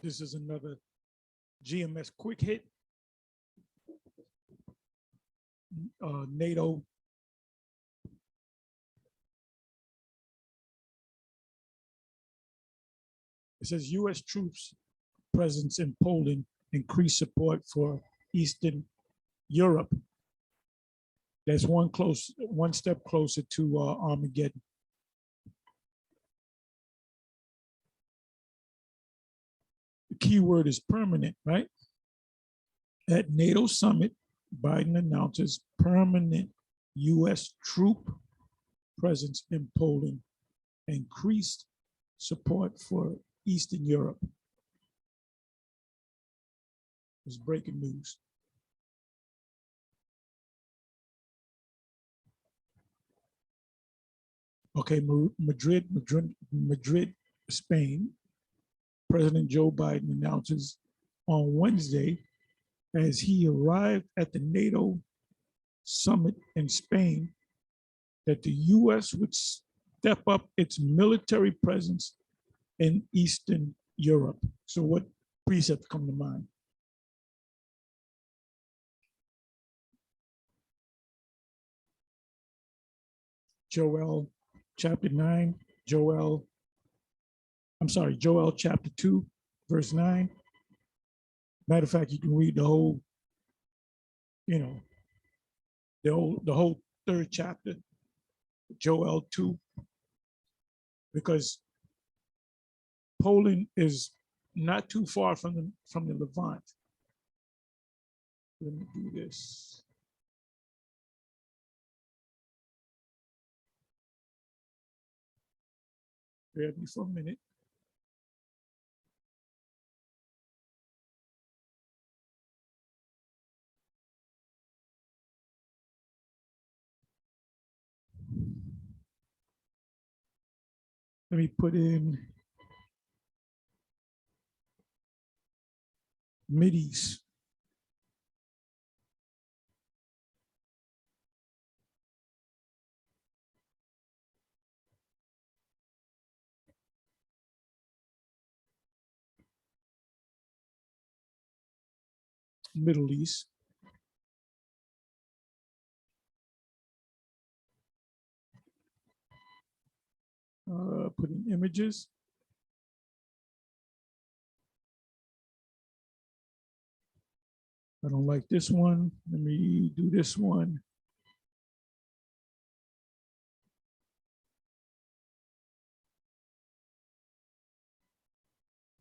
This is another GMS quick hit. NATO. It says U.S. troops presence in Poland increase support for Eastern Europe. That's one step closer to Armageddon. The key word is permanent, right? At NATO summit, Biden announces permanent U.S. troop presence in Poland, increased support for Eastern Europe. It's breaking news. Okay, Madrid, Spain. President Joe Biden announces on Wednesday, as he arrived at the NATO summit in Spain, that the U.S. would step up its military presence in Eastern Europe. So what precepts come to mind? Joel chapter 9, Joel chapter 2, verse 9. Matter of fact, you can read the whole, the whole third chapter, Joel 2, because Poland is not too far from the Levant. Let me do this. Bear with me for a minute. Let me put in Mideast. Middle East. Put in images. I don't like this one. Let me do this one.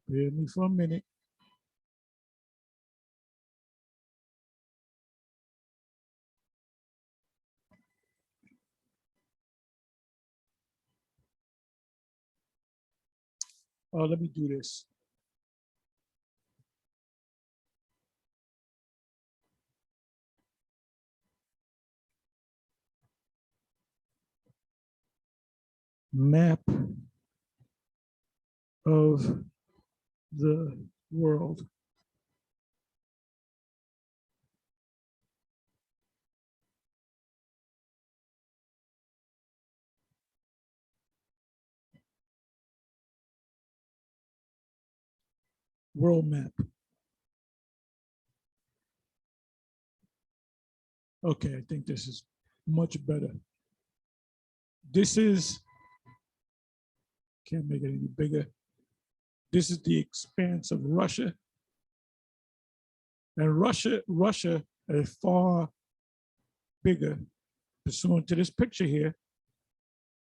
Bear with me for a minute. Let me do this. Map of the world. World map. Okay, I think this is much better. This is, can't make it any bigger. This is the expanse of Russia. And Russia is far bigger, pursuant to this picture here,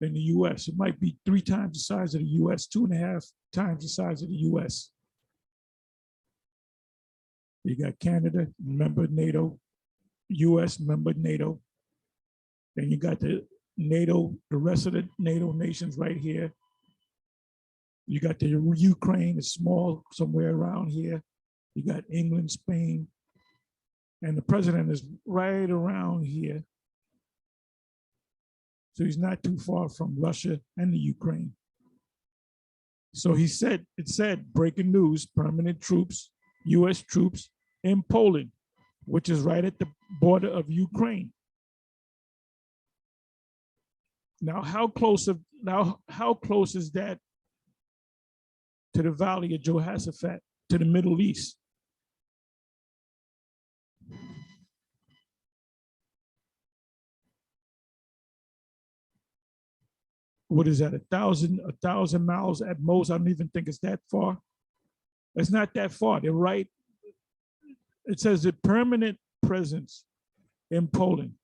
than the US. It might be 3 times the size of the US, 2.5 times the size of the US. You got Canada, member NATO, US, member NATO. Then you got the rest of the NATO nations right here. You got the Ukraine, it's small, somewhere around here. You got England, Spain, and the president is right around here. So he's not too far from Russia and the Ukraine. So it said, breaking news, permanent troops, US troops in Poland, which is right at the border of Ukraine. Now, how close is that to the Valley of Jehoshaphat, to the Middle East. What is that? 1,000 miles at most? I don't even think it's that far. It's not that far. They're right. It says a permanent presence in Poland.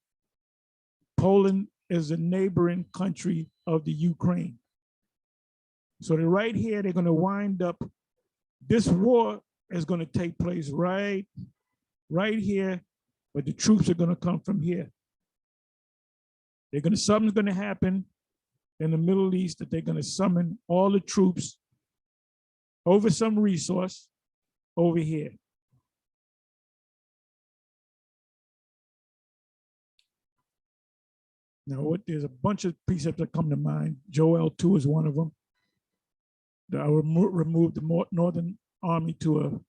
Poland is a neighboring country of the Ukraine. So they're right here. They're going to wind up. This war is going to take place right here, but the troops are going to come from here. Something's going to happen in the Middle East that they're going to summon all the troops over some resource over here. Now, there's a bunch of precepts that come to mind. Joel 2 is one of them. I will remove the northern army to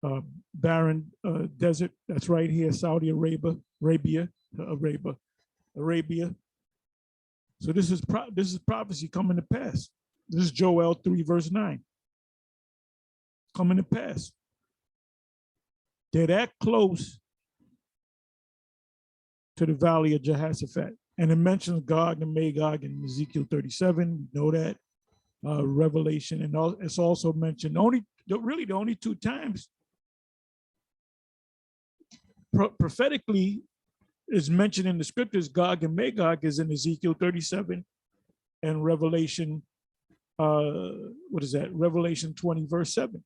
a barren desert. That's right here, Saudi Arabia. So this is prophecy coming to pass. This is Joel 3 verse 9. Coming to pass. They're that close to the valley of Jehoshaphat. And it mentions Gog and Magog in Ezekiel 37. We know that. Revelation, and it's also mentioned really the only two times prophetically is mentioned in the scriptures. Gog and Magog is in Ezekiel 37 and Revelation, Revelation 20 verse 7.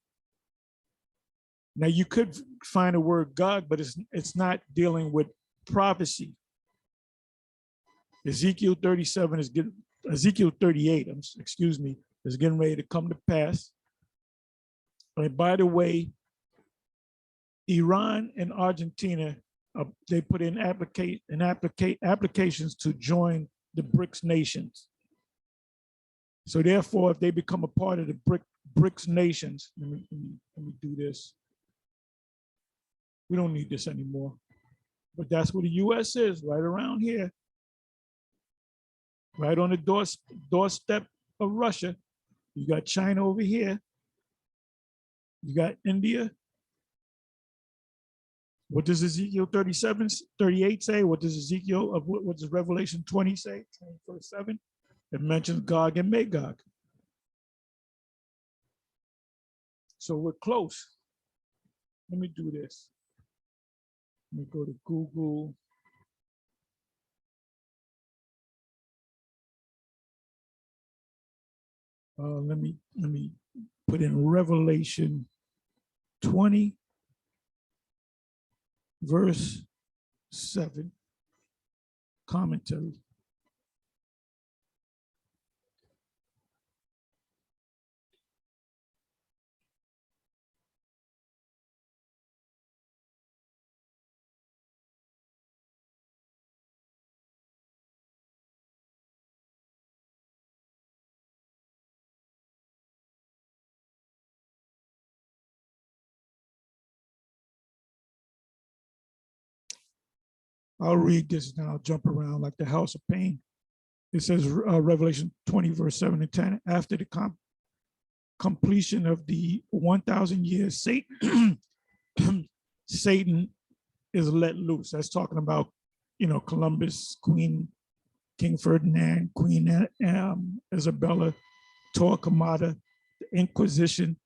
Now you could find a word Gog, but it's not dealing with prophecy. Ezekiel 37 is getting, Ezekiel 38, is getting ready to come to pass. And by the way, Iran and Argentina, they put in applications to join the BRICS nations. So therefore, if they become a part of the BRICS nations, let me do this. We don't need this anymore. But that's where the US is, right around here. Right on the doorstep of Russia. You got China over here. You got India. What does Ezekiel 38 say? What does what does Revelation 20 say? 20 verse 7. It mentions Gog and Magog. So we're close. Let me do this. Let me go to Google. Let me put in Revelation 20, verse 7, commentary. I'll read this and I'll jump around like the house of pain. It says Revelation 20, verse 7 and 10. After the completion of the 1,000 years, Satan is let loose. That's talking about, Columbus, King Ferdinand, Queen Isabella, Torquemada, the Inquisition.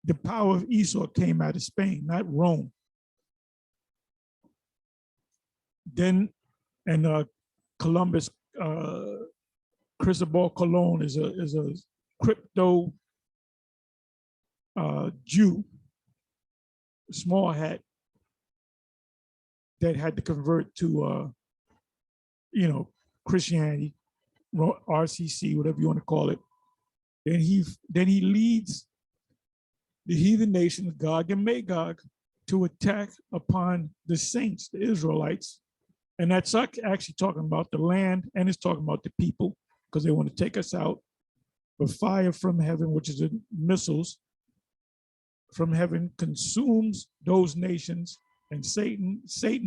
The power of Esau came out of Spain, not Rome. Then, and Columbus, Cristobal Colon is a crypto Jew, small hat, that had to convert to, Christianity, RCC, whatever you want to call it. Then he leads the heathen nation, Gog and Magog, to attack upon the saints, the Israelites. And that's actually talking about the land, and it's talking about the people, because they want to take us out. But fire from heaven, which is the missiles from heaven, consumes those nations. And Satan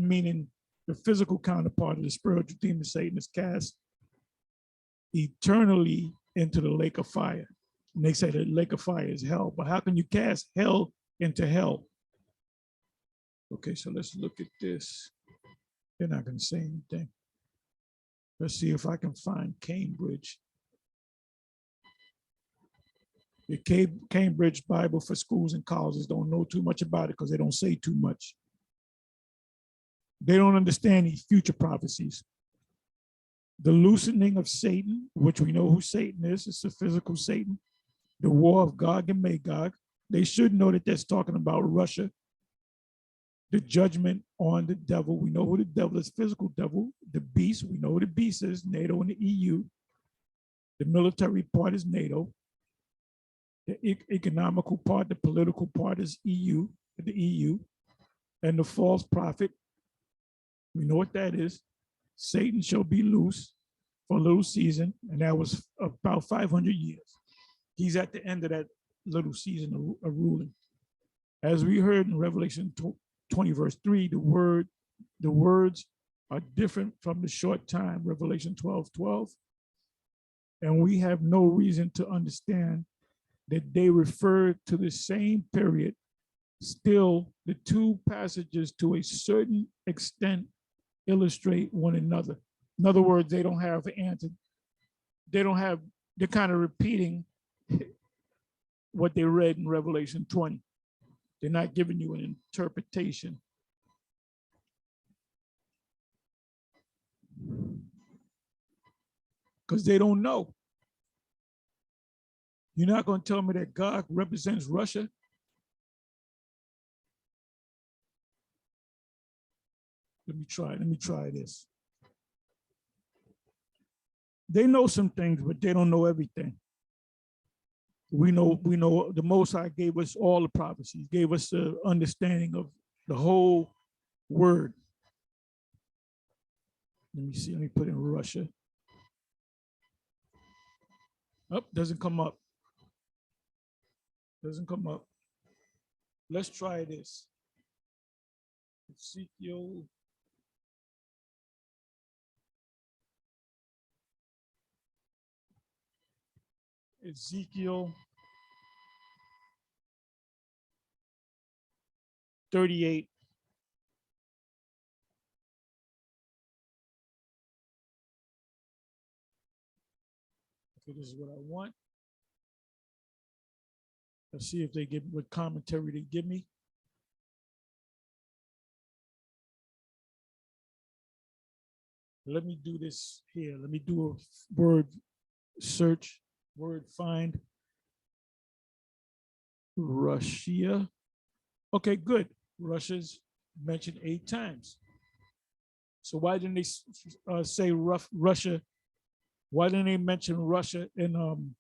meaning the physical counterpart of the spiritual demon, Satan, is cast eternally into the lake of fire. And they say the lake of fire is hell, but how can you cast hell into hell? Okay, so let's look at this. They're not going to say anything. Let's see if I can find Cambridge. The Cambridge Bible for schools and colleges don't know too much about it because they don't say too much. They don't understand these future prophecies. The loosening of Satan, which we know who Satan is, it's a physical Satan. The war of Gog and Magog. They should know that that's talking about Russia. The judgment on the devil. We know who the devil is, physical devil. The beast, we know who the beast is, NATO and the EU. The military part is NATO. The economical part, the political part is the EU. And the false prophet, we know what that is. Satan shall be loose for a little season, and that was about 500 years. He's at the end of that little season of ruling. As we heard in Revelation 20, verse 3, the words are different from the short time, Revelation 12:12. And we have no reason to understand that they refer to the same period. Still, the two passages to a certain extent illustrate one another. In other words, they don't have the answer. They're kind of repeating what they read in Revelation 20. They're not giving you an interpretation. Because they don't know. You're not going to tell me that God represents Russia? Let me try this. They know some things, but they don't know everything. We know the Most High gave us all the prophecies, gave us the understanding of the whole word. Let me see, let me put in Russia. Oh, doesn't come up. Doesn't come up. Let's try this. Ezekiel 38. Okay, this is what I want. Let's see if they give what commentary they give me. Let me do this here. Let me do a word search, word find. Russia. Okay, good. Russia's mentioned 8 times. So why didn't they say Russia? Why didn't they mention Russia in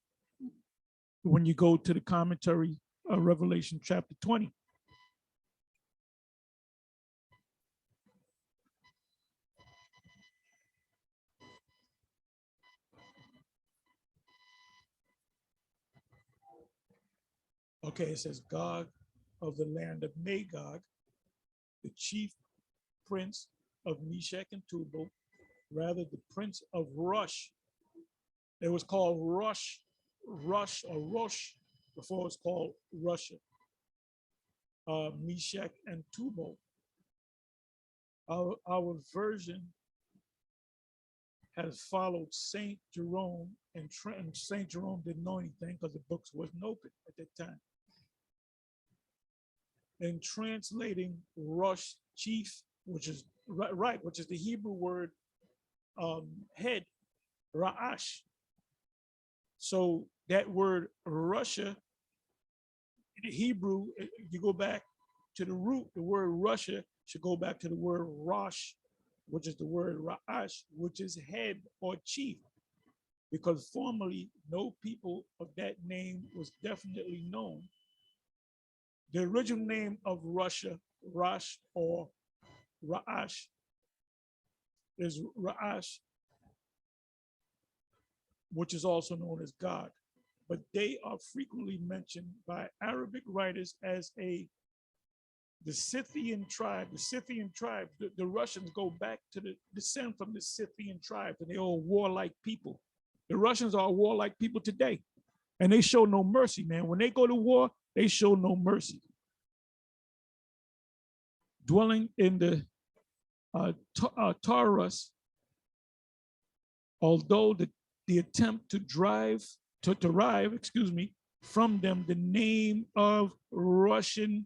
when you go to the commentary, Revelation chapter 20? Okay, it says Gog of the land of Magog, the chief prince of Meshach and Tubal, rather the prince of Rush. It was called Rush before it was called Russia. Meshach and Tubal. Our version has followed Saint Jerome, and Saint Jerome didn't know anything because the books wasn't open at that time. In translating Rush chief, which is right, which is the Hebrew word head, Ra'ash. So that word Russia, in the Hebrew, you go back to the root, the word Russia should go back to the word Rosh, which is the word Ra'ash, which is head or chief, because formerly no people of that name was definitely known. The original name of Russia, Rosh or Ra'ash, is Ra'ash, which is also known as God. But they are frequently mentioned by Arabic writers as the Scythian tribe. The Scythian tribe, the Russians go back to descend from the Scythian tribe, and they're all warlike people. The Russians are warlike people today. And they show no mercy, man. When they go to war, they show no mercy. Dwelling in the Taurus, although the attempt to derive, from them the name of Russia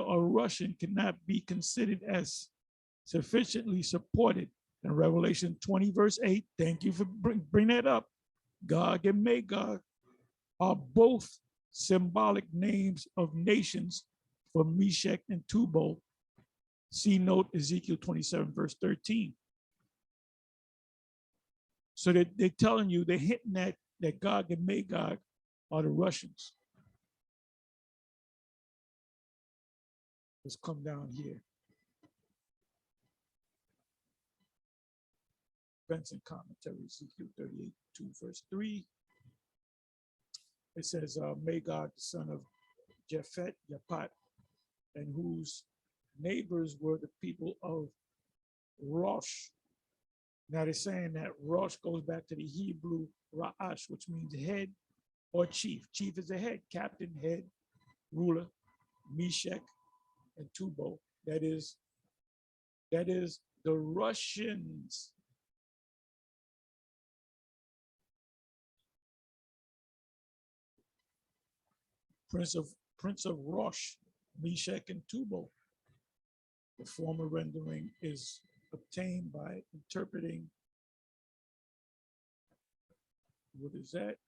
or Russian cannot be considered as sufficiently supported. In Revelation 20, verse 8, thank you for bring that up. Gog and Magog are both symbolic names of nations for Meshach and Tubal. See note Ezekiel 27, verse 13. So they're telling you, they're hitting that Gog and Magog are the Russians. Let's come down here. Benson commentary, Ezekiel 38, 2, verse 3. It says, Magog, the son of Japhet, Yapat, and whose neighbors were the people of Rosh. Now they're saying that Rosh goes back to the Hebrew Ra'ash, which means head or chief. Chief is a head, captain, head, ruler, Meshach, and Tubal. That is the Russians. Prince of Rosh, Meshach, and Tubal. The former rendering is obtained by interpreting. What is that?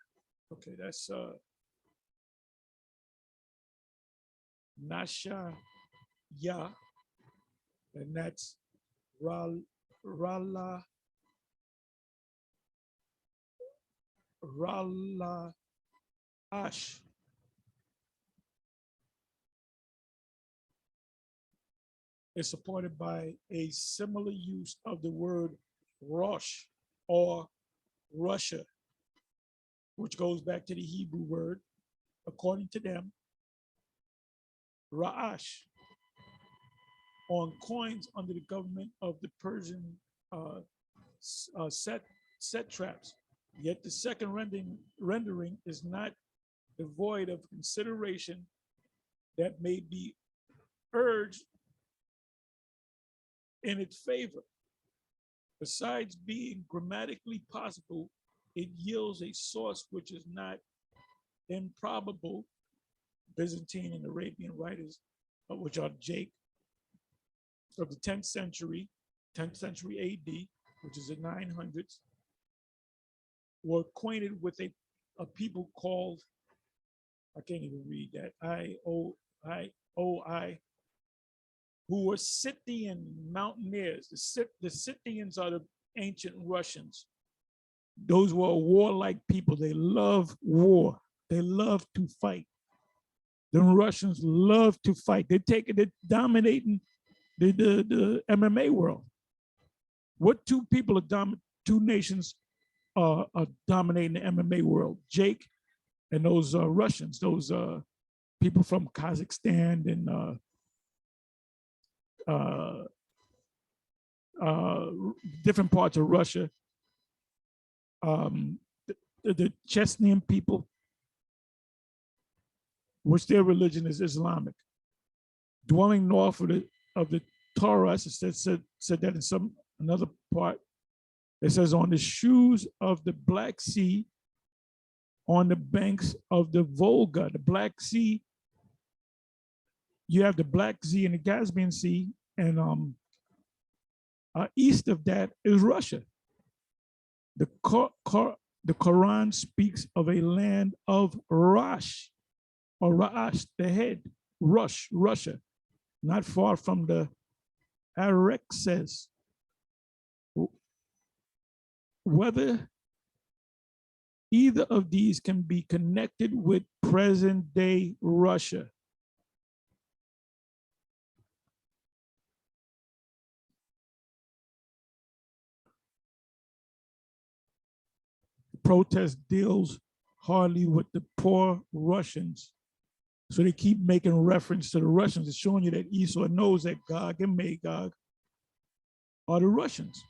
Okay, that's Nasha Ya, and that's Rala Ash. Is supported by a similar use of the word Rosh or Russia, which goes back to the Hebrew word, according to them, Ra'ash, on coins under the government of the Persian satraps. Yet the second rendering is not devoid of consideration that may be urged in its favor. Besides being grammatically possible, it yields a source which is not improbable. Byzantine and Arabian writers, which are Jake of the 10th century AD, which is the 900s, were acquainted with a people called, I can't even read that, I-O-I, who were Scythian mountaineers. The Scythians are the ancient Russians. Those were warlike people. They love war. They love to fight. The Russians love to fight. They're dominating the MMA world. What two nations are dominating the MMA world? Jake and those Russians, those people from Kazakhstan and different parts of Russia, the Chechenian people, which their religion is Islamic, dwelling north of the Taurus. It said that in another part. It says on the shores of the Black Sea, on the banks of the Volga. The Black Sea, you have the Black Sea and the Caspian Sea, and east of that is Russia. The Quran speaks of a land of Rosh, or Ra'ash, the head, Russia, not far from the Araxes. Whether either of these can be connected with present-day Russia. The protest deals hardly with the poor Russians. So they keep making reference to the Russians. It's showing you that Esau knows that Gog and Magog are the Russians.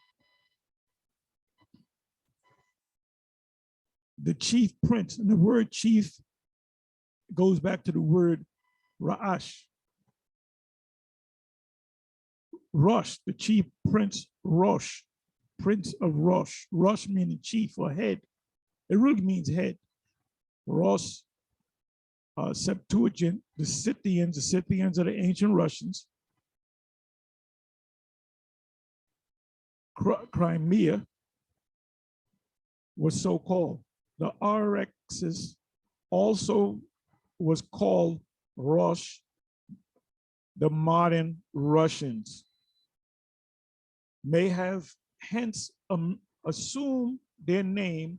the chief prince. And the word chief goes back to the word Ra'ash. Rosh, the chief prince, Rosh, prince of Rosh. Rosh meaning chief or head. It really means head. Rosh, Septuagint, the Scythians are the ancient Russians. Crimea was so called. The Arxes also was called Rosh, the modern Russians may have hence assumed their name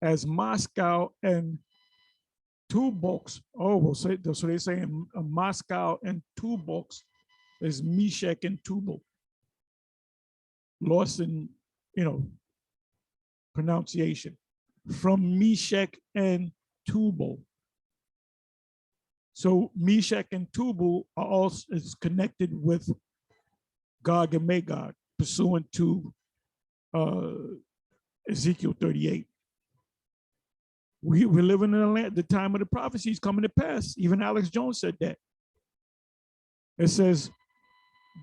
as Moscow and Tobolsk. Oh, well, so they say Moscow and Tobolsk is Meshach and Tubal. Lost in, pronunciation. From Meshach and Tubal. So Meshach and Tubal are also is connected with Gog and Magog, pursuant to Ezekiel 38. We're living in a land, the time of the prophecies coming to pass. Even Alex Jones said that. It says,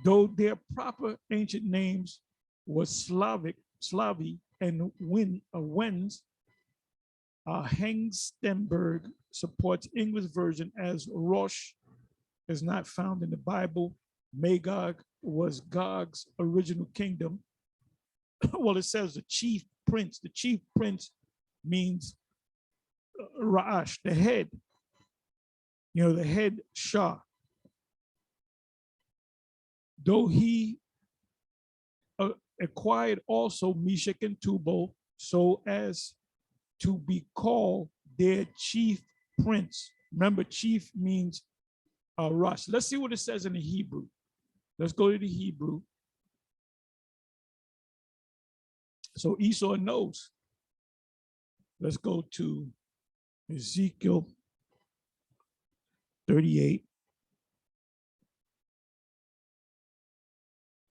though their proper ancient names was Slavi, and Wens, Hengstenberg supports English version as Rosh is not found in the Bible. Magog was Gog's original kingdom. Well, it says the chief prince. The chief prince means Ra'ash, the head. The head Shah. Though he acquired also Meshach and Tubal so as to be called their chief prince. Remember, chief means Rosh. Let's see what it says in the Hebrew. Let's go to the Hebrew. So Esau knows. Let's go to Ezekiel 38.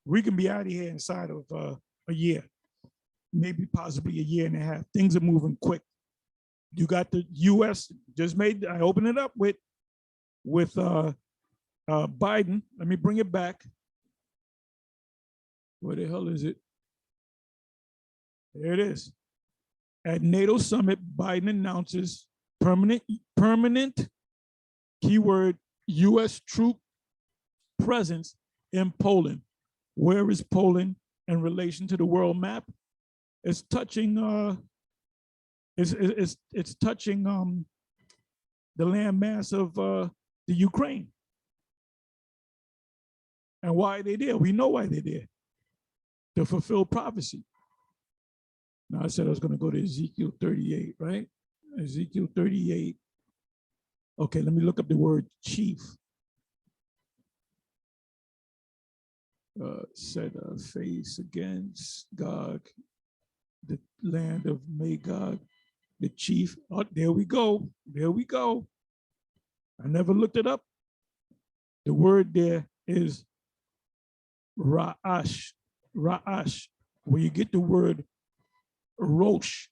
We can be out of here inside of a year, maybe possibly a year and a half. Things are moving quick. You got the U.S. just made. I opened it up with Biden. Let me bring it back. Where the hell is it? There it is. At NATO summit, Biden announces permanent keyword U.S. troop presence in Poland. Where is Poland in relation to the world map? It's touching it's touching the landmass of the Ukraine. And why are they there? We know why they're there. To fulfill prophecy. Now I said I was going to go to Ezekiel 38, right? Ezekiel 38. Okay, let me look up the word chief. Set a face against Gog, the land of Magog, the chief. Oh, there we go. There we go. I never looked it up. The word there is Ra'ash. Ra'ash, where you get the word Rosh,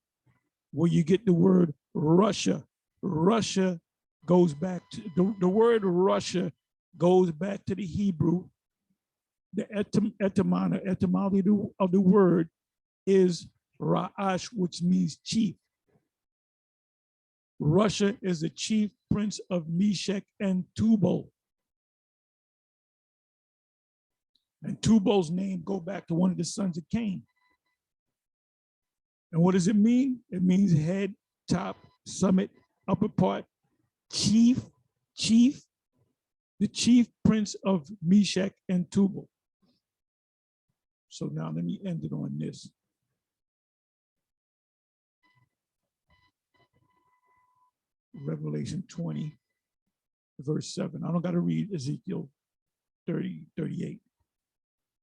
where you get the word Russia. Russia goes back to the word Russia goes back to the Hebrew. The etymology of the word is Ra'ash, which means chief. Russia is the chief prince of Meshach and Tubal. And Tubal's name go back to one of the sons of Cain. And what does it mean? It means head, top, summit, upper part, chief, the chief prince of Meshach and Tubal. So now let me end it on this. Revelation 20, verse 7. I don't got to read Ezekiel 30, 38.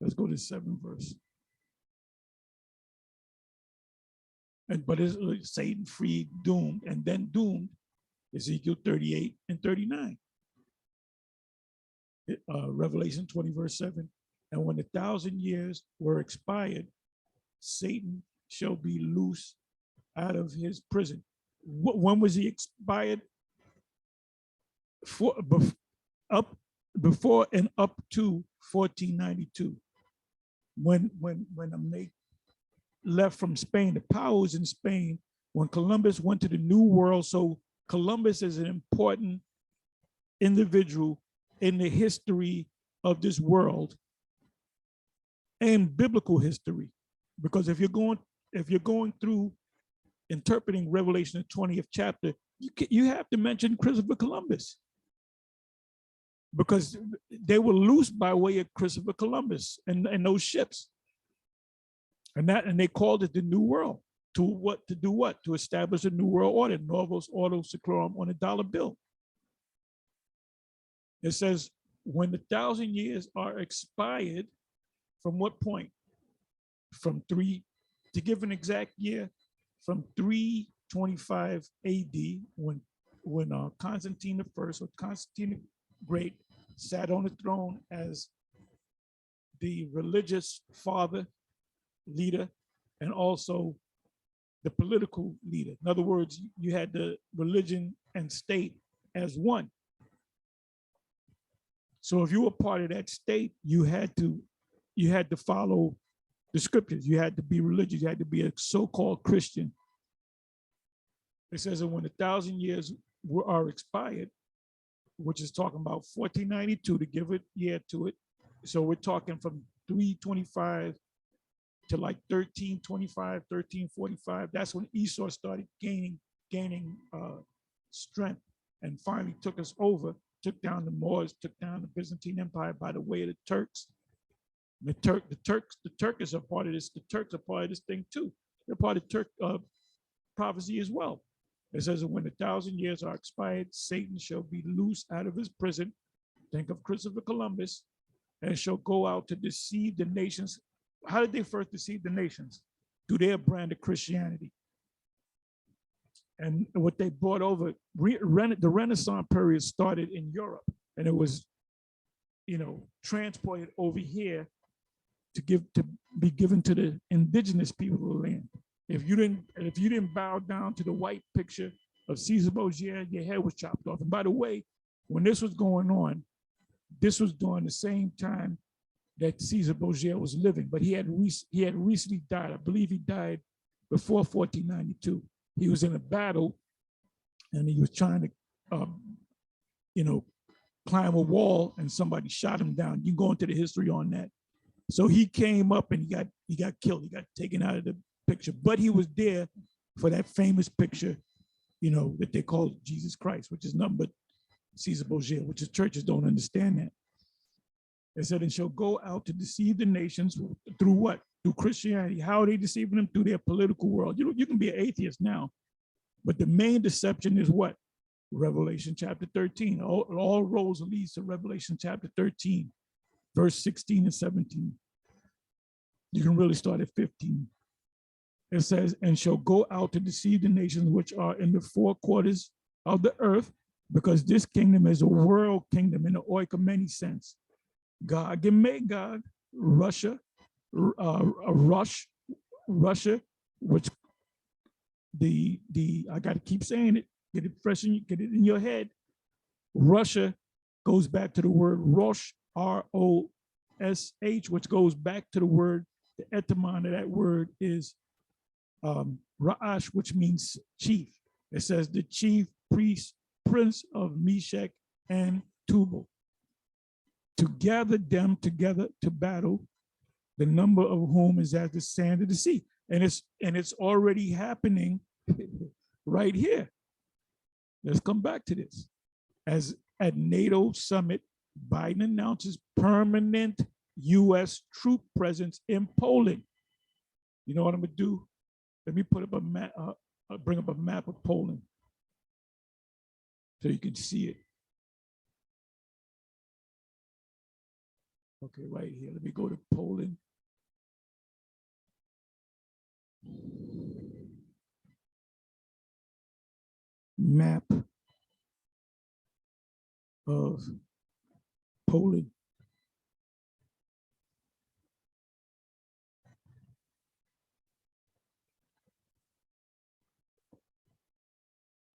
Let's go to 7th verse. But it's Satan freed, doomed, and then doomed, Ezekiel 38 and 39. Revelation 20, verse 7. And when 1,000 years were expired, Satan shall be loose out of his prison. When was he expired? Up before and up to 1492, when they left from Spain. The power was in Spain when Columbus went to the New World. So Columbus is an important individual in the history of this world and biblical history, because if you're going through interpreting Revelation, the 20th chapter, you have to mention Christopher Columbus, because they were loose by way of Christopher Columbus and those ships, and they called it the New World. To do what? To establish a new world order, Novus Ordo Seclorum, on a dollar bill. It says, when the 1,000 years are expired, from what point? From to give an exact year, from 325 AD, when Constantine I, or Constantine the Great, sat on the throne as the religious father, leader, and also the political leader. In other words, you had the religion and state as one. So if you were part of that state, you had to follow the scriptures. You had to be religious. You had to be a so-called Christian. It says that when 1,000 years are expired, which is talking about 1492 to give a year to it. So we're talking from 325 to like 1325, 1345. That's when Esau started gaining strength and finally took us over, took down the Moors, took down the Byzantine Empire by the way of the Turks. The Turks are part of this. The Turks are part of this thing too. They're part of Turk prophecy as well. It says that when 1,000 years are expired, Satan shall be loose out of his prison. Think of Christopher Columbus, and shall go out to deceive the nations. How did they first deceive the nations? Through their brand of Christianity. And what they brought over, the Renaissance period started in Europe, and it was, transported over here to be given to the indigenous people of the land. If you didn't bow down to the white picture of Caesar Borgia, your head was chopped off. And by the way, when this was going on, this was during the same time that Caesar Borgia was living, but he had recently died. I believe he died before 1492. He was in a battle, and he was trying to, climb a wall, and somebody shot him down. You can go into the history on that. So he came up and he got killed. He got taken out of the picture, but he was there for that famous picture, that they call Jesus Christ, which is nothing but Caesar Borgia, which the churches don't understand that. They said, and shall go out to deceive the nations through what? Through Christianity. How are they deceiving them? Through their political world. You can be an atheist now, but the main deception is what? Revelation chapter 13. All roads leads to Revelation chapter 13, verse 16 and 17. You can really start at 15. It says, and shall go out to deceive the nations which are in the four quarters of the earth, because this kingdom is a world kingdom in the oikoumene sense. Gog and Magog, Russia, which I got to keep saying it, get it fresh, get it in your head. Russia goes back to the word Rosh, R-O-S-H, which goes back to the word, the etymon of that word is Ra'ash, which means chief. It says the chief priest, prince of Meshech and Tubal, to gather them together to battle, the number of whom is as the sand of the sea. And it's already happening right here. Let's come back to this. As at NATO summit, Biden announces permanent U.S. troop presence in Poland. You know what I'm gonna do? Let me put up a map, bring up a map of Poland so you can see it. Okay, right here. Let me go to Poland. Map of Poland.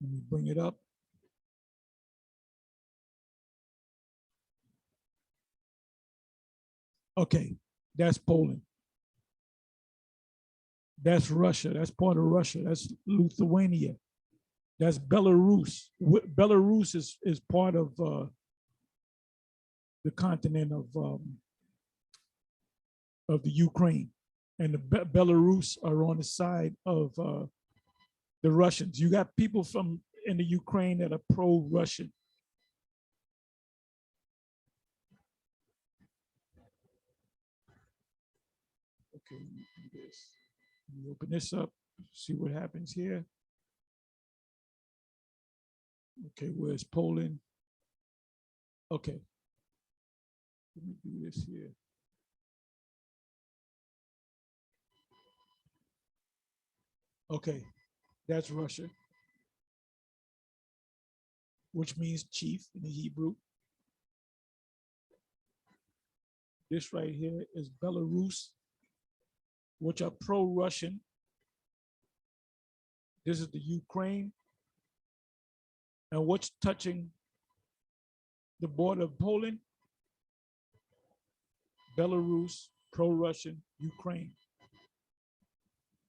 Let me bring it up. Okay, that's Poland. That's Russia. That's part of Russia. That's Lithuania. That's Belarus. Belarus is part of the continent of the Ukraine, and the Belarus are on the side of the Russians. You got people from in the Ukraine that are pro-Russian. Okay, let me do this. Let me open this up, see what happens here. Okay, where's Poland? Okay, let me do this here. Okay, that's Russia, which means chief in the Hebrew. This right here is Belarus, which are pro-Russian. This is the Ukraine. And what's touching the border of Poland? Belarus, pro-Russian, Ukraine.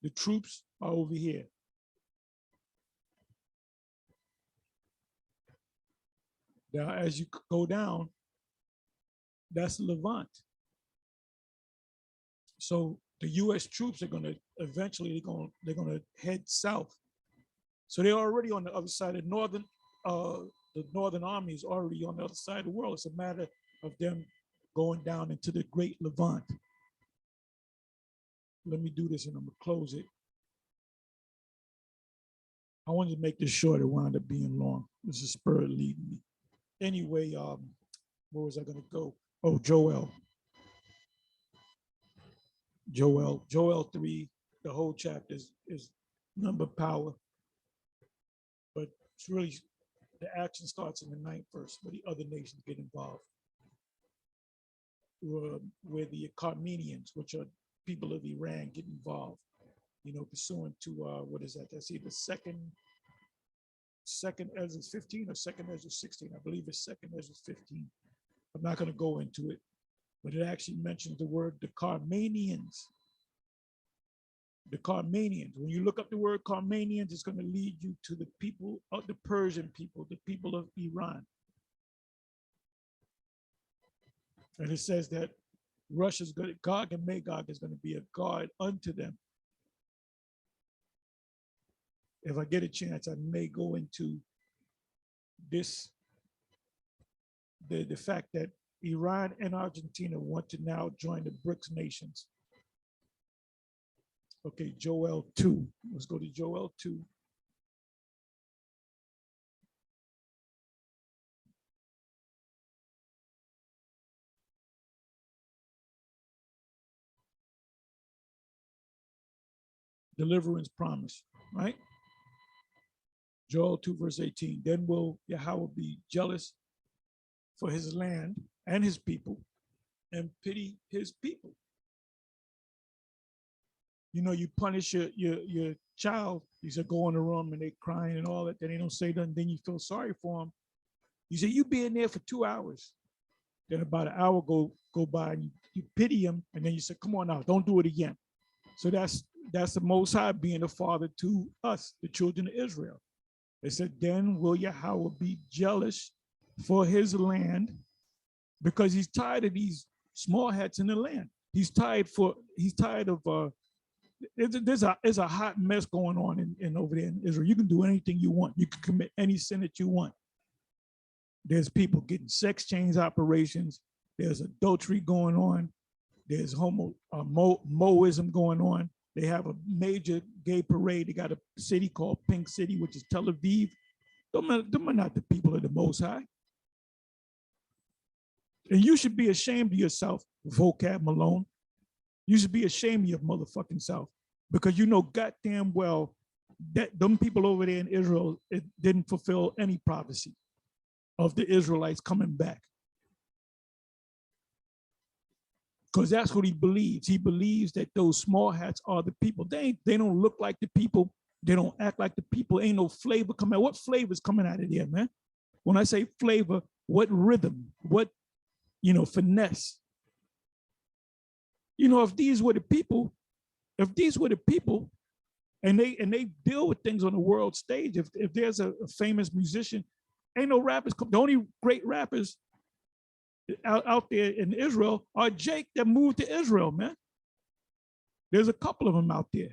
The troops are over here. Now, as you go down, that's Levant. So the U.S. troops are going to eventually they're going to head south. So they're already on the other side of the northern army is already on the other side of the world. It's a matter of them going down into the Great Levant. Let me do this and I'm gonna close it. I wanted to make this short. It wound up being long. This is Spirit leading me. Anyway, where was I gonna go? Oh, Joel 3. The whole chapter is number power, but it's really the action starts in the 9th verse, where the other nations get involved. Where the Armenians, which are people of Iran, get involved, pursuant to what is that? That's either second Ezra 15 or second Ezra 16. I believe it's second Ezra 15. I'm not going to go into it, but it actually mentions the word the Carmanians. The Carmanians. When you look up the word Carmanians, it's going to lead you to the people of the Persian people, the people of Iran. And it says that Russia's going to, Gog and Magog is going to be a guard unto them. If I get a chance, I may go into this, the fact that Iran and Argentina want to now join the BRICS nations. Okay, Joel 2. Let's go to Joel 2. Deliverance promise, right? Joel 2 verse 18. Then will Yahweh be jealous for his land and his people and pity his people. You punish your child. You say go in the room and they crying and all that. Then they don't say nothing. Then you feel sorry for them. You say you be in there for 2 hours. Then about an hour go by and you pity him. And then you say, come on now, don't do it again. So that's the Most High being a father to us, the children of Israel. They said, then will Yahweh be jealous for his land, because he's tired of these small hats in the land. He's tired of there's a hot mess going on in over there in Israel. You can do anything you want. You can commit any sin that you want. There's people getting sex change operations. There's adultery going on. There's Moism going on. They have a major gay parade. They got a city called Pink City, which is Tel Aviv. Them are not the people of the Most High. And you should be ashamed of yourself, Vocab Malone. You should be ashamed of your motherfucking self, because you know goddamn well that them people over there in Israel, it didn't fulfill any prophecy of the Israelites coming back. Because that's what he believes. He believes that those small hats are the people. They don't look like the people. They don't act like the people. Ain't no flavor coming out. What flavor is coming out of there, man? When I say flavor, what rhythm, what, finesse? If these were the people, and they deal with things on the world stage, if there's a famous musician, ain't no rappers. The only great rappers out there in Israel are Jake that moved to Israel, man. There's a couple of them out there.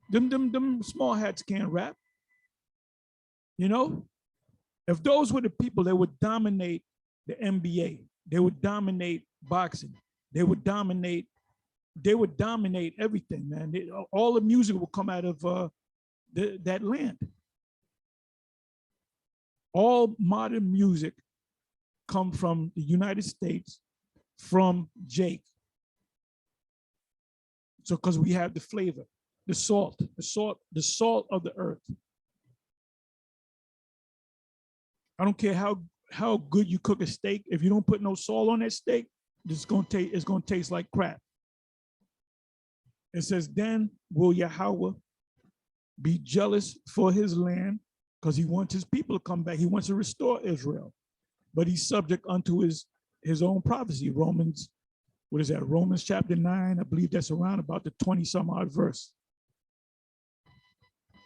Them small hats can't rap. If those were the people that would dominate the NBA, they would dominate boxing, they would dominate everything, man. All the music will come out of that land. All modern music come from the United States, from Jake. So, because we have the flavor, the salt of the earth. I don't care how good you cook a steak. If you don't put no salt on that steak, it's gonna taste like crap. It says, then will Yahweh be jealous for his land, because he wants his people to come back. He wants to restore Israel, but he's subject unto his own prophecy. Romans chapter 9. I believe that's around about the 20 some odd verse.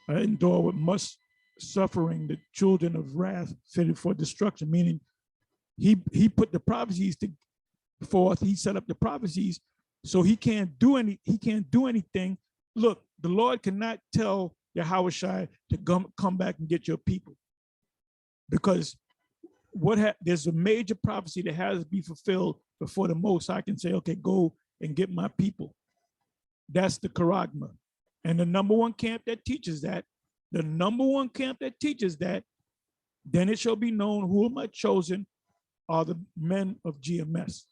I endure with much suffering the children of wrath fitted for destruction, meaning he put the prophecies forth. He set up the prophecies, so he can't do anything. Look, the Lord cannot tell Yahushua to come back and get your people, because there's a major prophecy that has to be fulfilled before the Most High can say, okay, go and get my people. That's the charagma. And the number one camp that teaches that, then it shall be known who am I chosen are the men of GMS.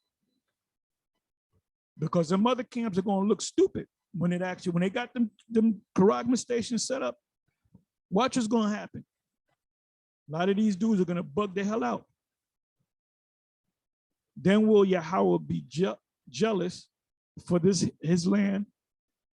Because the other camps are going to look stupid when they got them charagma stations set up. Watch what's going to happen. A lot of these dudes are going to bug the hell out. Then will Yahweh be jealous for his land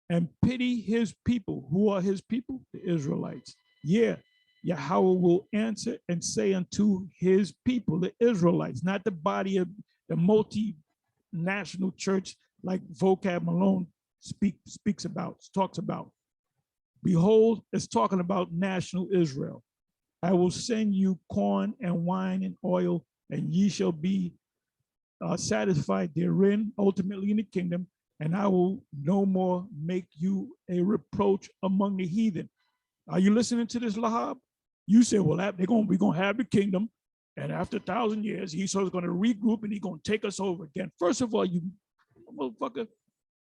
and pity his people. Who are his people? The Israelites. Yeah, Yahweh will answer and say unto his people, the Israelites, not the body of the multinational church like Vocab Malone talks about. Behold, it's talking about national Israel. I will send you corn and wine and oil, and ye shall be satisfied therein, ultimately in the kingdom, and I will no more make you a reproach among the heathen. Are you listening to this, Lahab? You say, well, we're going to have the kingdom, and after 1,000 years, Esau's going to regroup and he's going to take us over again. First of all, you motherfucker,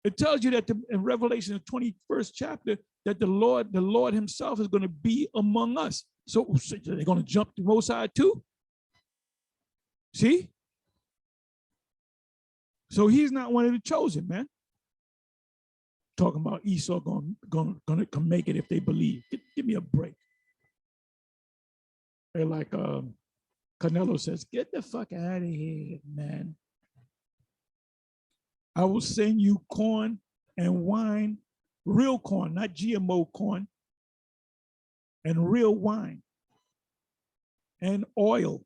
it tells you that in Revelation, the 21st chapter, that the Lord himself is going to be among us. So they're going to jump to Most High too? See? So he's not one of the chosen, man. Talking about Esau going to come make it if they believe. Give me a break. They're like Canelo says, get the fuck out of here, man. I will send you corn and wine, real corn, not GMO corn, and real wine and oil.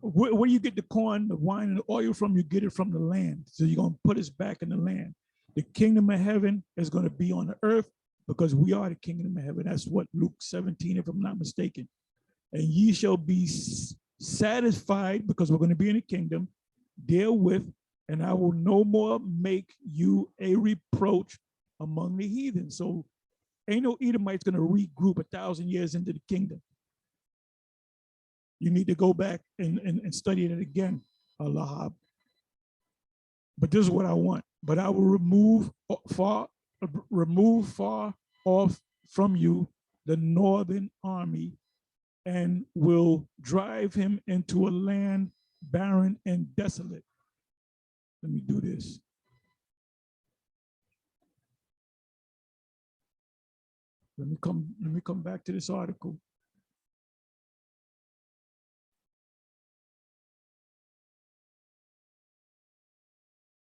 Where do you get the corn, the wine, and the oil from? You get it from the land. So you're going to put us back in the land. The kingdom of heaven is going to be on the earth, because we are the kingdom of heaven. That's what Luke 17, if I'm not mistaken. And ye shall be satisfied, because we're going to be in the kingdom, therewith, and I will no more make you a reproach among the heathen. So ain't no Edomites going to regroup 1,000 years into the kingdom. You need to go back and study it again, Allah. But this is what I want. But I will remove far off from you the northern army, and will drive him into a land barren and desolate. Let me do this. Let me come back to this article.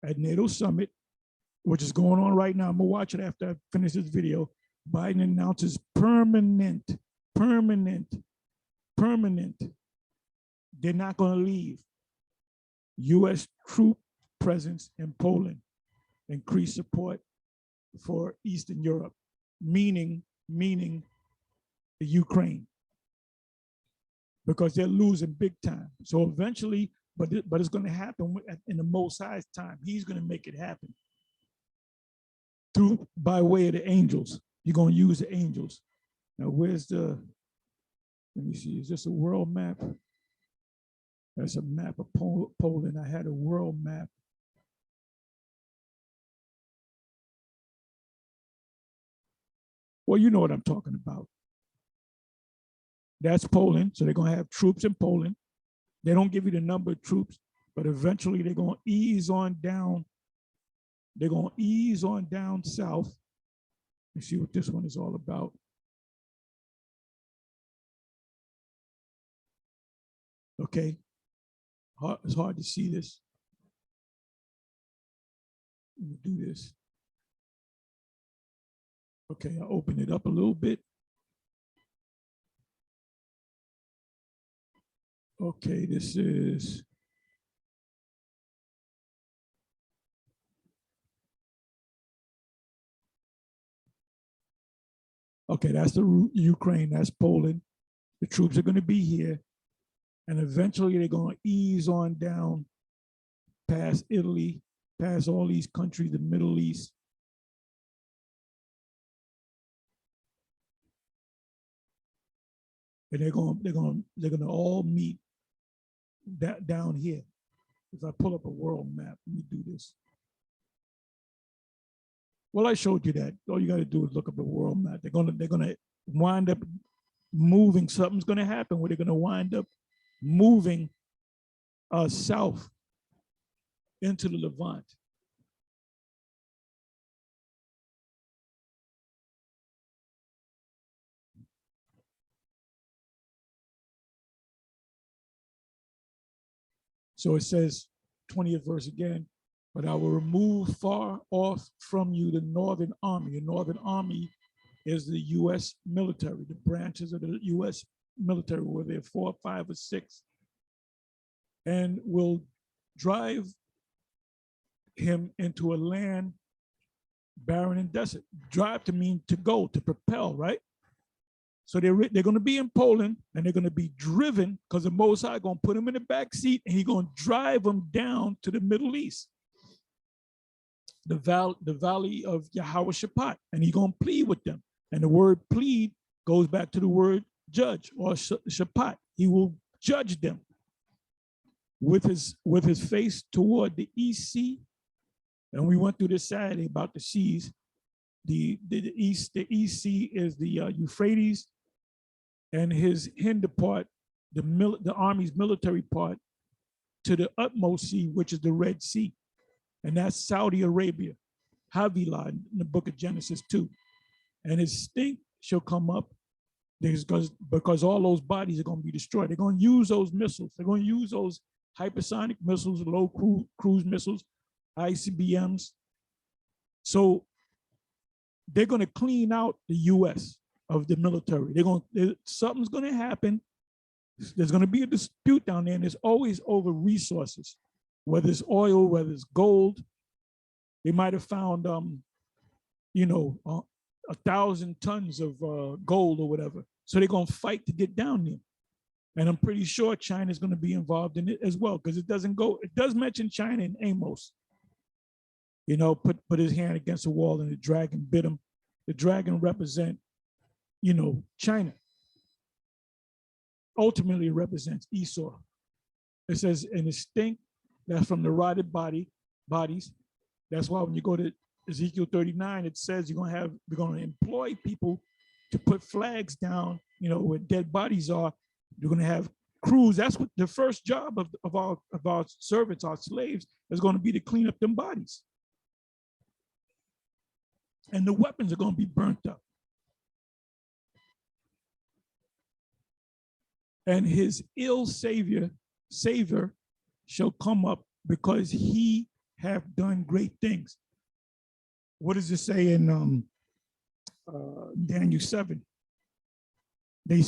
At NATO Summit, which is going on right now. I'm gonna watch it after I finish this video. Biden announces permanent. They're not gonna leave. U.S. troop presence in Poland, increased support for Eastern Europe, meaning the Ukraine, because they're losing big time. So eventually, but it's going to happen in the Most High's time. He's going to make it happen through by way of the angels. You're going to use the angels. Now, where's the? Let me see. Is this a world map? That's a map of Poland. I had a world map. Well, you know what I'm talking about. That's Poland. So they're going to have troops in Poland. They don't give you the number of troops, but eventually they're going to ease on down. They're going to ease on down south. Let's see what this one is all about. Okay. It's hard to see this. Let me do this. Okay, I'll open it up a little bit. Okay, this is. Okay, that's the Ukraine, that's Poland. The troops are going to be here. And eventually they're going to ease on down past Italy, past all these countries, the Middle East. And they're going to all meet that down here. If I pull up a world map, let me do this. Well, I showed you that. All you got to do is look up the world map. They're gonna wind up moving. Something's going to happen where they're going to wind up moving south into the Levant. So it says, 20th verse again, but I will remove far off from you the Northern Army. The Northern Army is the U.S. military, the branches of the U.S. military, where there are 4, 5, or 6, and will drive him into a land barren and desolate. Drive to mean to go, to propel, right? So they're going to be in Poland, and they're going to be driven, because the Most High going to put them in the back seat, and he's going to drive them down to the Middle East, the valley of Yahweh-Shaphat, and he's going to plead with them. And the word plead goes back to the word judge, or Shaphat. He will judge them with his face toward the East Sea. And we went through this Saturday about the seas. The East Sea is the Euphrates, and his hinder part, the army's military part, to the utmost sea, which is the Red Sea. And that's Saudi Arabia, Havilah, in the book of Genesis 2. And his stink shall come up because all those bodies are going to be destroyed. They're going to use those missiles. They're going to use those hypersonic missiles, low cruise missiles, ICBMs. So they're going to clean out the U.S. of the military. Something's going to happen. There's going to be a dispute down there, and it's always over resources, whether it's oil, whether it's gold. They might have found, 1,000 tons of gold or whatever. So they're going to fight to get down there. And I'm pretty sure China's going to be involved in it as well, because it does mention China in Amos. Put his hand against the wall and the dragon bit him. The dragon represent, China. Ultimately, it represents Esau. It says, and his stink, that's from the rotted bodies. That's why when you go to Ezekiel 39, it says we're going to employ people to put flags down, where dead bodies are. You're going to have crews. That's what the first job of our servants, our slaves, is going to be to clean up them bodies. And the weapons are going to be burnt up. And his ill savor shall come up, because he have done great things. what does it say in Daniel 7? They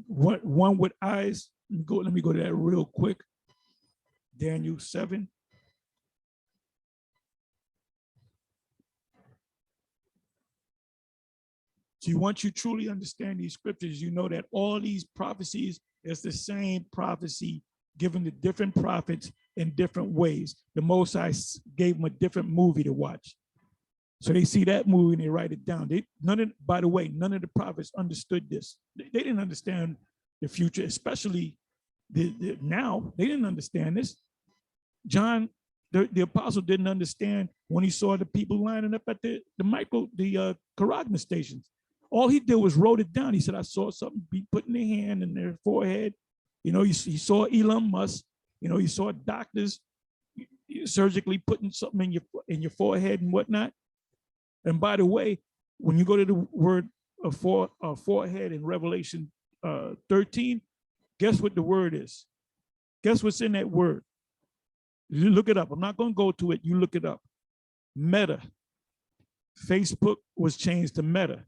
one with eyes. Let me go to that real quick. Daniel 7. See, once you truly understand these scriptures, you know that all these prophecies is the same prophecy given to different prophets in different ways. The Most High gave them a different movie to watch. So they see that movie and they write it down. By the way, none of the prophets understood this. They didn't understand the future, especially now. They didn't understand this. John, the apostle, didn't understand when he saw the people lining up at the Charagma stations. All he did was wrote it down. He said, I saw something be put in their hand and their forehead. You know, he saw Elon Musk. You know, he saw doctors surgically putting something in your forehead and whatnot. And by the way, when you go to the word forehead in Revelation 13, guess what the word is? Guess what's in that word? You look it up. I'm not going to go to it. You look it up. Meta. Facebook was changed to Meta.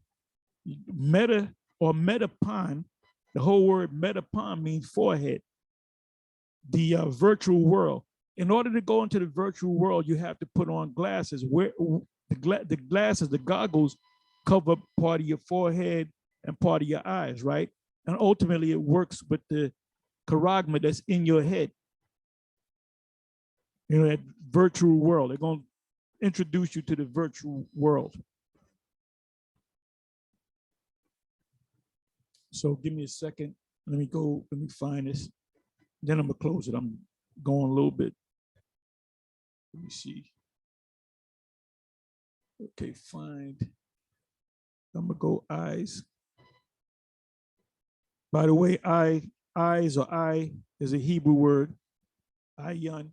Meta or Metapon, the whole word Metapon means forehead. The virtual world. In order to go into the virtual world, you have to put on glasses. Where the glasses, the goggles, cover part of your forehead and part of your eyes, right? And ultimately, it works with the charagma that's in your head. You know, that virtual world. They're going to introduce you to the virtual world. So give me a second. Let me find this. Then I'm going to close it. I'm going a little bit. Let me see. Okay, find. I'm going to go eyes. By the way, eyes or eye is a Hebrew word. Ayan.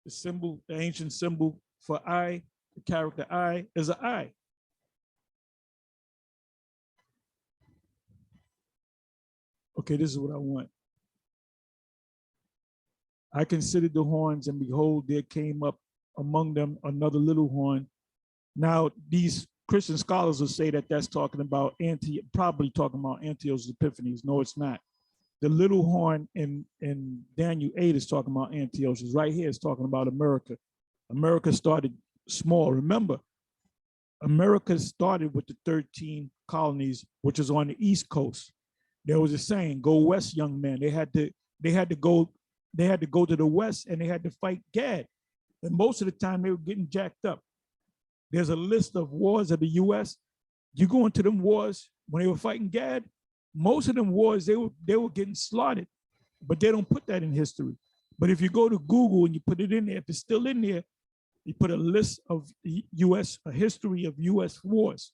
The symbol, the ancient symbol for eye, the character eye is an eye. Okay, this is what I want. I considered the horns, and behold, there came up among them another little horn. Now, these Christian scholars will say that that's talking about probably talking about Antiochus Epiphanes. No, it's not. The little horn in Daniel 8 is talking about Antiochus. Right here is talking about America. America started small. Remember, America started with the 13 colonies, which is on the East Coast. There was a saying, "Go west, young men." They had to go to the west, and they had to fight Gad. And most of the time, they were getting jacked up. There's a list of wars of the U.S. You go into them wars when they were fighting Gad. Most of them wars, they were getting slaughtered, but they don't put that in history. But if you go to Google and you put it in there, if it's still in there, you put a list of a history of U.S. wars.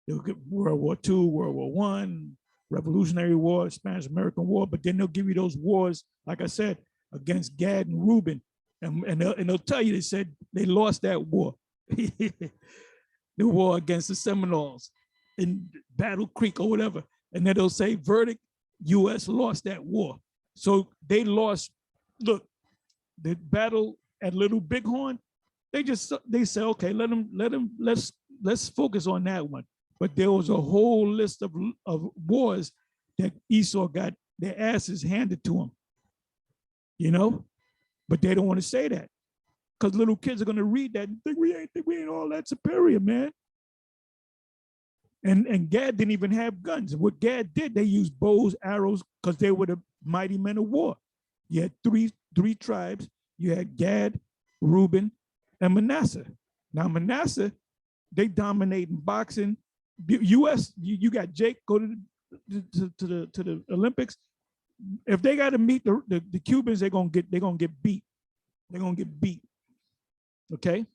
They'll get World War II, World War I, Revolutionary War, Spanish-American War, but then they'll give you those wars, like I said, against Gad and Reuben. And they'll tell you, they said they lost that war. The war against the Seminoles in Battle Creek or whatever. And then they'll say, verdict, U.S. lost that war. So they lost, look, the battle at Little Bighorn, they say, okay, let's focus on that one. But there was a whole list of wars that Esau got their asses handed to him, you know? But they don't want to say that because little kids are going to read that and think we ain't all that superior, man. And Gad didn't even have guns. What Gad did, they used bows, arrows, because they were the mighty men of war. You had three tribes. You had Gad, Reuben, and Manasseh. Now Manasseh, they dominate in boxing. U.S. You got Jake go to the Olympics. If they got to meet the Cubans, they're gonna get beat. They're gonna get beat. Okay.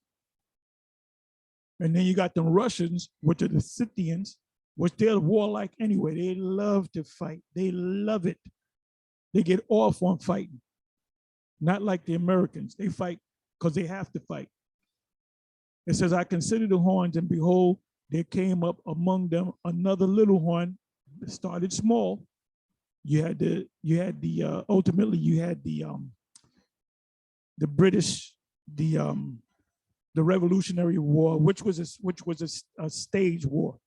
And then you got the Russians, which are the Scythians, which they're warlike anyway. They love to fight. They love it. They get off on fighting. Not like the Americans. They fight because they have to fight. It says, I considered the horns, and behold, there came up among them another little horn. It started small. Ultimately you had the British, the the Revolutionary War, which was a stage war,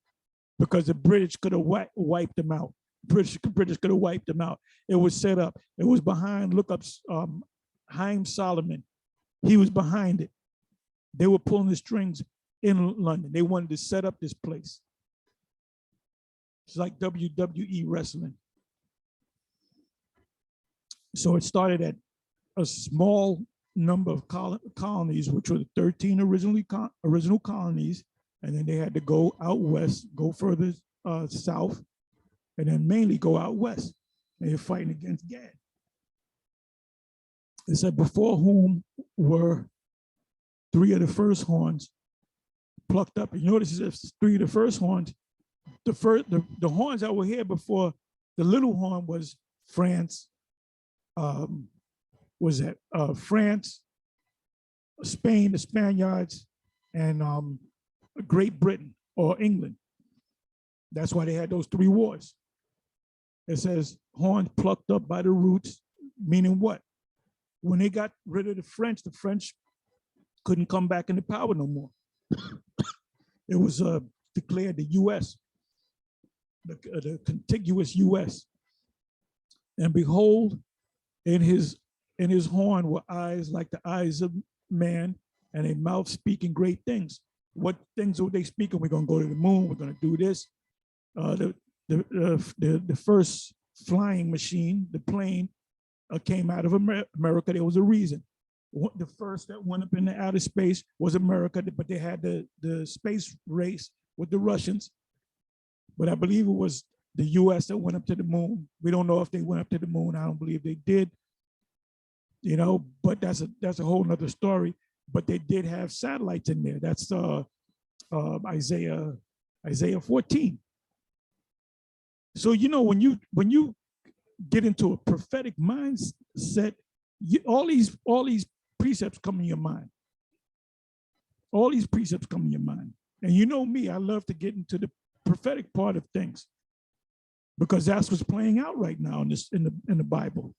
because the British could have wiped them out. British could have wiped them out. It was set up. It was behind. Look up Haim Solomon. He was behind it. They were pulling the strings in London. They wanted to set up this place. It's like WWE wrestling. So it started at a small number of colonies, which were the 13 original colonies, and then they had to go out west, go further south, and then mainly go out west. They were fighting against Gad. It said, before whom were 3 of the first horns plucked up. And you notice it says 3 of the first horns. The horns that were here before the little horn was France. France, Spain, the Spaniards, and Great Britain or England. That's why they had those 3 wars. It says horns plucked up by the roots, meaning what? When they got rid of the French couldn't come back into power no more. It was declared the U.S., the contiguous U.S. And behold, in his horn were eyes like the eyes of man, and a mouth speaking great things. What things were they speaking? We're going to go to the moon. We're going to do this. The first flying machine, the plane, came out of America. There was a reason. The first that went up into outer space was America, but they had the space race with the Russians. But I believe it was the U.S. that went up to the moon. We don't know if they went up to the moon. I don't believe they did. You know, but that's a whole nother story. But they did have satellites in there. That's Isaiah 14. So you know, when you get into a prophetic mindset, all these precepts come in your mind. All these precepts come in your mind. And you know me, I love to get into the prophetic part of things, because that's what's playing out right now in the Bible.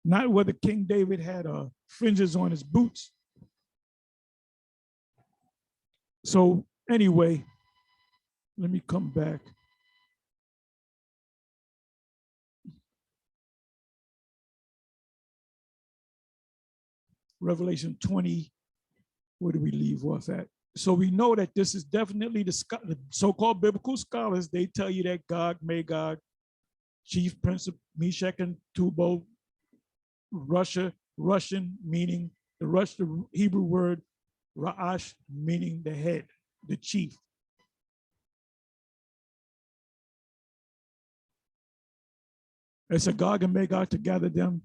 Not whether King David had fringes on his boots. So anyway, let me come back. Revelation 20, where do we leave off at? So we know that this is definitely the so-called biblical scholars. They tell you that Gog, Magog, chief prince of Meshach and Tubal, Russian, meaning the Hebrew word Ra'ash, meaning the head, the chief. It's a Gog and Magog to gather them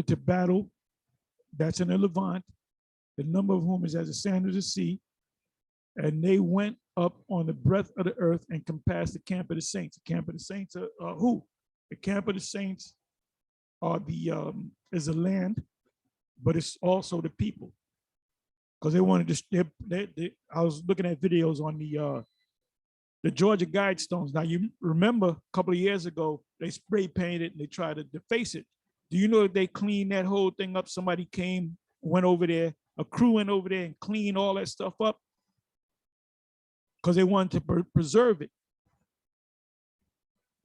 to battle. That's in the Levant, the number of whom is as the sand of the sea. And they went up on the breadth of the earth and compassed the camp of the saints. The camp of the saints are who? The camp of the saints are is a land, but it's also the people. Because they wanted to, I was looking at videos on the Georgia Guidestones. Now you remember a couple of years ago, they spray painted and they tried to deface it. Do you know that they cleaned that whole thing up? Somebody went over there, a crew went over there and cleaned all that stuff up because they wanted to preserve it.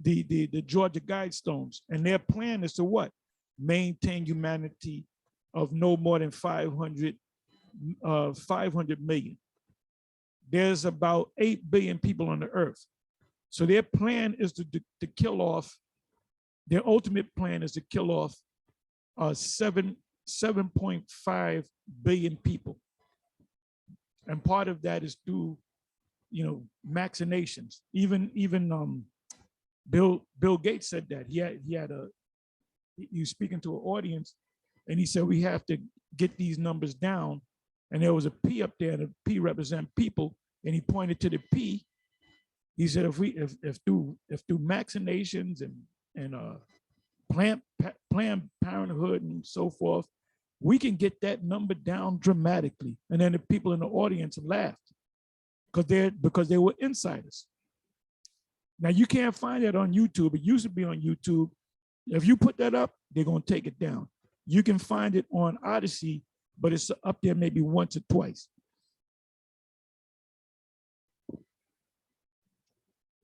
The Georgia Guidestones. And their plan is to what? Maintain humanity of no more than 500 million. There's about 8 billion people on the earth. So their plan is to kill off, their ultimate plan is to kill off 7.5 billion people. And part of that is through, vaccinations. Even Bill Gates said that. He was speaking to an audience and he said, we have to get these numbers down. And there was a P up there, and the P represent people. And he pointed to the P. He said, if through vaccinations and Planned Parenthood and so forth, we can get that number down dramatically. And then the people in the audience laughed because they were insiders. Now you can't find that on YouTube. It used to be on YouTube. If you put that up, they're gonna take it down. You can find it on Odyssey, but it's up there maybe once or twice.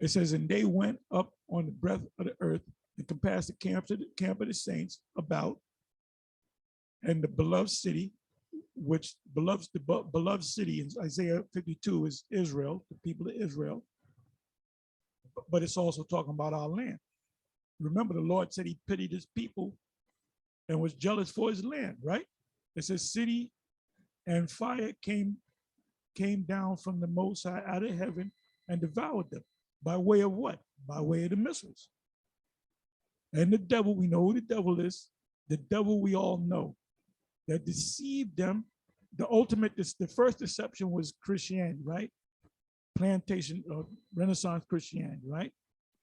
It says, and they went up on the breadth of the earth and compassed the camp of the saints about, and the beloved city, which beloved city in Isaiah 52 is Israel, the people of Israel, but it's also talking about our land. Remember, the Lord said he pitied his people and was jealous for his land, right? It says city and fire came down from the Most High out of heaven and devoured them. By way of what? By way of the missiles. And the devil, we know who the devil is. The devil we all know that deceived them. The ultimate, the first deception was Christianity, right? Plantation, Renaissance Christianity, right?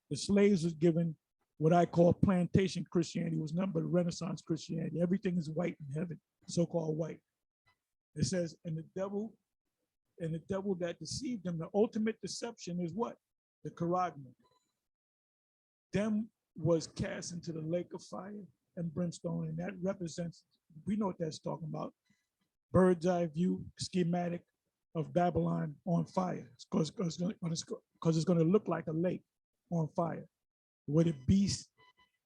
The slaves was given what I call plantation Christianity, was nothing but Renaissance Christianity. Everything is white in heaven, so-called white. It says, and the devil that deceived them, the ultimate deception is what? The charagma. Them was cast into the lake of fire and brimstone, and that represents, we know what that's talking about, bird's eye view schematic of Babylon on fire, because it's going to look like a lake on fire, where the beast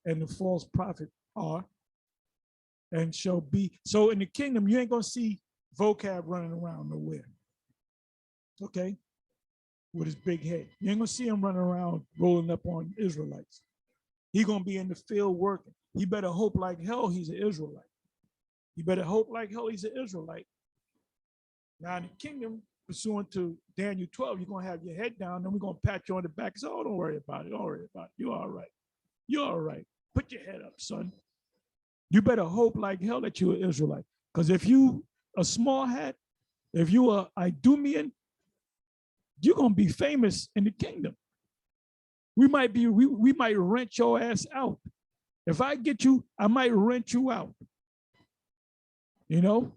and the false prophet are and shall be. So in the kingdom, you ain't going to see vocab running around nowhere, okay, with his big head. You ain't going to see him running around rolling up on Israelites. He going to be in the field working. He better hope like hell he's an Israelite. You better hope like hell he's an Israelite. Now in the kingdom, pursuant to Daniel 12, you're going to have your head down, then we're going to pat you on the back and say, oh, don't worry about it. Don't worry about it. You're all right. You're all right. Put your head up, son. You better hope like hell that you're an Israelite. Because if you a small hat, if you are Idumean, you're going to be famous in the kingdom. We might rent your ass out. If I get you, I might rent you out. You know,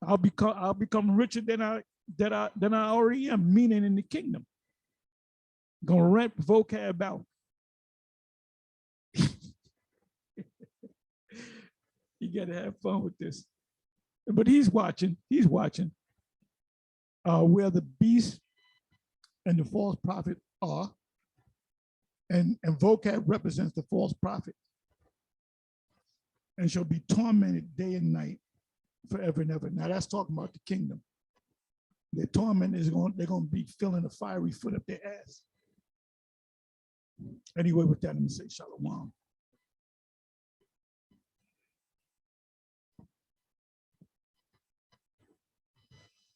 I'll become richer than I already am, meaning in the kingdom. Gonna rent vocab out. You gotta have fun with this. But he's watching. Where the beast and the false prophet are, and vocab represents the false prophet, and shall be tormented day and night forever and ever. Now that's talking about the kingdom. Their torment is they're going to be feeling a fiery foot up their ass. Anyway, with that, I'm going to say shalom.